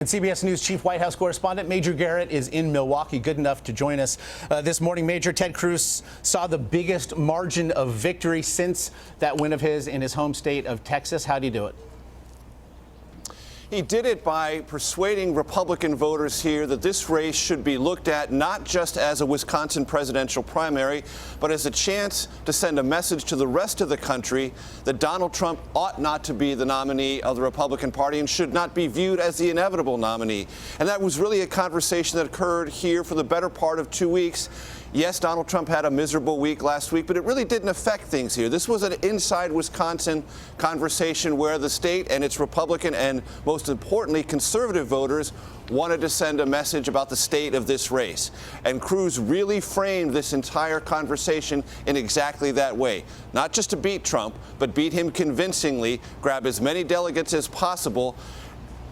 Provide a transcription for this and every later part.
And CBS News Chief White House Correspondent Major Garrett is in Milwaukee, good enough to join us this morning. Major, Ted Cruz saw the biggest margin of victory since that win of his in his home state of Texas. How do you do it? He did it by persuading Republican voters here that this race should be looked at not just as a Wisconsin presidential primary, but as a chance to send a message to the rest of the country that Donald Trump ought not to be the nominee of the Republican Party and should not be viewed as the inevitable nominee. And that was really a conversation that occurred here for the better part of 2 weeks. Yes, Donald Trump had a miserable week last week, but it really didn't affect things here. This was an inside Wisconsin conversation where the state and its Republican and, most importantly, conservative voters wanted to send a message about the state of this race. And Cruz really framed this entire conversation in exactly that way. Not just to beat Trump, but beat him convincingly, grab as many delegates as possible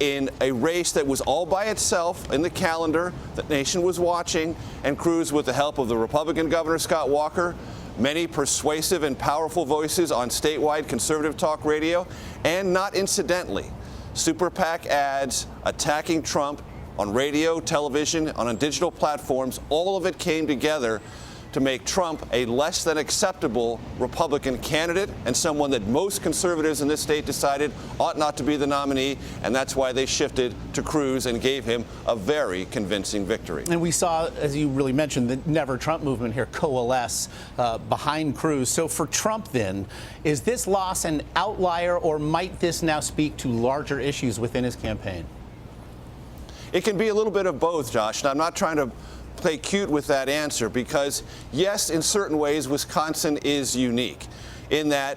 in a race that was all by itself in the calendar. The nation was watching, and Cruz, with the help of the Republican Governor Scott Walker, many persuasive and powerful voices on statewide conservative talk radio, and not incidentally, super PAC ads attacking Trump on radio, television, on digital platforms, all of it came together to make Trump a less than acceptable Republican candidate and someone that most conservatives in this state decided ought not to be the nominee, and that's why they shifted to Cruz and gave him a very convincing victory. And we saw, as you really mentioned, the Never Trump movement here coalesce behind Cruz. So for Trump then, is this loss an outlier, or might this now speak to larger issues within his campaign? It can be a little bit of both, Josh, and I'm not trying to play cute with that answer because, yes, in certain ways, Wisconsin is unique in that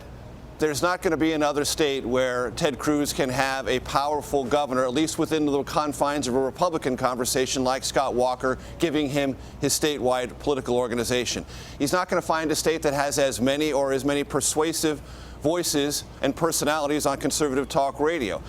there's not going to be another state where Ted Cruz can have a powerful governor, at least within the confines of a Republican conversation like Scott Walker, giving him his statewide political organization. He's not going to find a state that has as many or as many persuasive voices and personalities on conservative talk radio.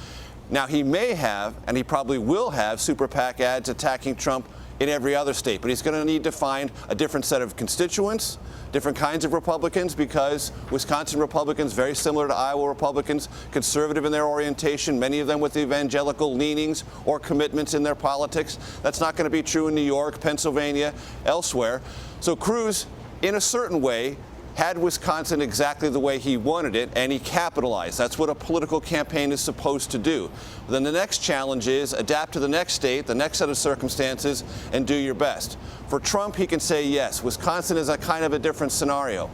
Now, he may have, and he probably will have, super PAC ads attacking Trump in every other state, but he's going to need to find a different set of constituents, different kinds of Republicans, because Wisconsin Republicans, very similar to Iowa Republicans, conservative in their orientation, many of them with evangelical leanings or commitments in their politics. That's not going to be true in New York, Pennsylvania, elsewhere. So Cruz, in a certain way, had Wisconsin exactly the way he wanted it, and he capitalized. That's what a political campaign is supposed to do. Then the next challenge is adapt to the next state, the next set of circumstances, and do your best. For Trump, he can say, yes, Wisconsin is a kind of a different scenario.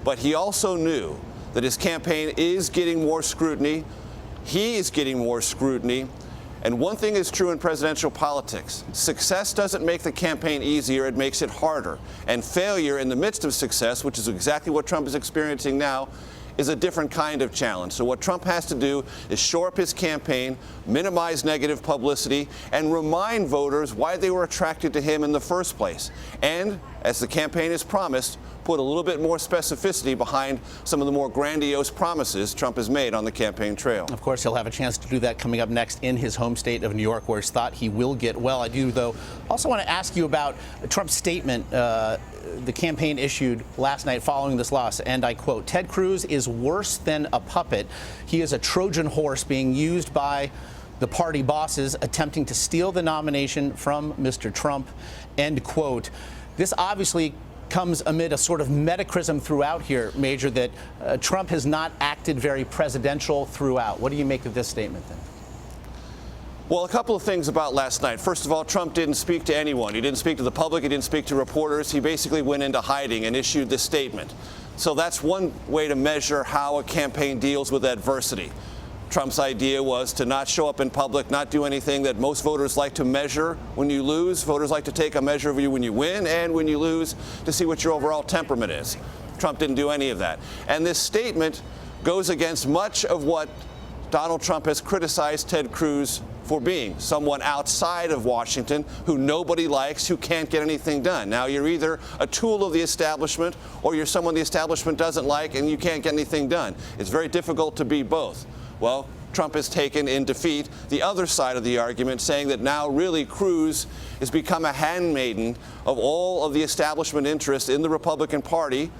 But he also knew that his campaign is getting more scrutiny. He is getting more scrutiny. And one thing is true in presidential politics. Success doesn't make the campaign easier, it makes it harder. And failure in the midst of success, which is exactly what Trump is experiencing now, is a different kind of challenge. So what Trump has to do is shore up his campaign, minimize negative publicity, and remind voters why they were attracted to him in the first place. And, as the campaign has promised, put a little bit more specificity behind some of the more grandiose promises Trump has made on the campaign trail. Of course, he'll have a chance to do that coming up next in his home state of New York, where it's thought he will get well. I do, though, also want to ask you about Trump's statement the campaign issued last night following this loss, and I quote, "Ted Cruz is worse than a puppet. He is a Trojan horse being used by the party bosses attempting to steal the nomination from Mr. Trump," end quote. This obviously comes amid a sort of metacrism throughout here, Major, that Trump has not acted very presidential throughout. What do you make of this statement then? Well, a couple of things about last night. First of all, Trump didn't speak to anyone. He didn't speak to the public. He didn't speak to reporters. He basically went into hiding and issued this statement. So that's one way to measure how a campaign deals with adversity. Trump's idea was to not show up in public, not do anything that most voters like to measure when you lose. Voters like to take a measure of you when you win and when you lose to see what your overall temperament is. Trump didn't do any of that. And this statement goes against much of what Donald Trump has criticized Ted Cruz for being, someone outside of Washington who nobody likes, who can't get anything done. Now, you're either a tool of the establishment or you're someone the establishment doesn't like and you can't get anything done. It's very difficult to be both. Well, Trump has taken in defeat the other side of the argument, saying that now really Cruz has become a handmaiden of all of the establishment interests in the Republican Party,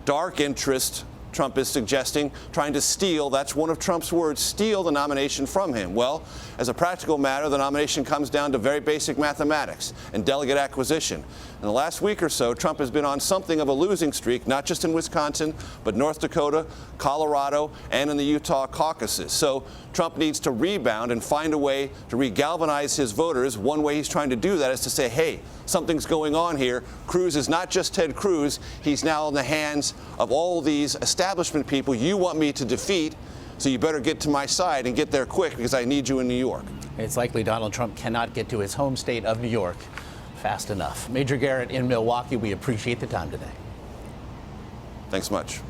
dark interest Trump is suggesting, trying to steal, that's one of Trump's words, steal the nomination from him. Well, as a practical matter, the nomination comes down to very basic mathematics and delegate acquisition. In the last week or so, Trump has been on something of a losing streak, not just in Wisconsin, but North Dakota, Colorado, and in the Utah caucuses. So Trump needs to rebound and find a way to regalvanize his voters. One way he's trying to do that is to say, hey, something's going on here. Cruz is not just Ted Cruz. He's now in the hands of all these establishment people you want me to defeat, so you better get to my side and get there quick because I need you in New York. It's likely Donald Trump cannot get to his home state of New York fast enough. Major Garrett in Milwaukee, we appreciate the time today. Thanks much.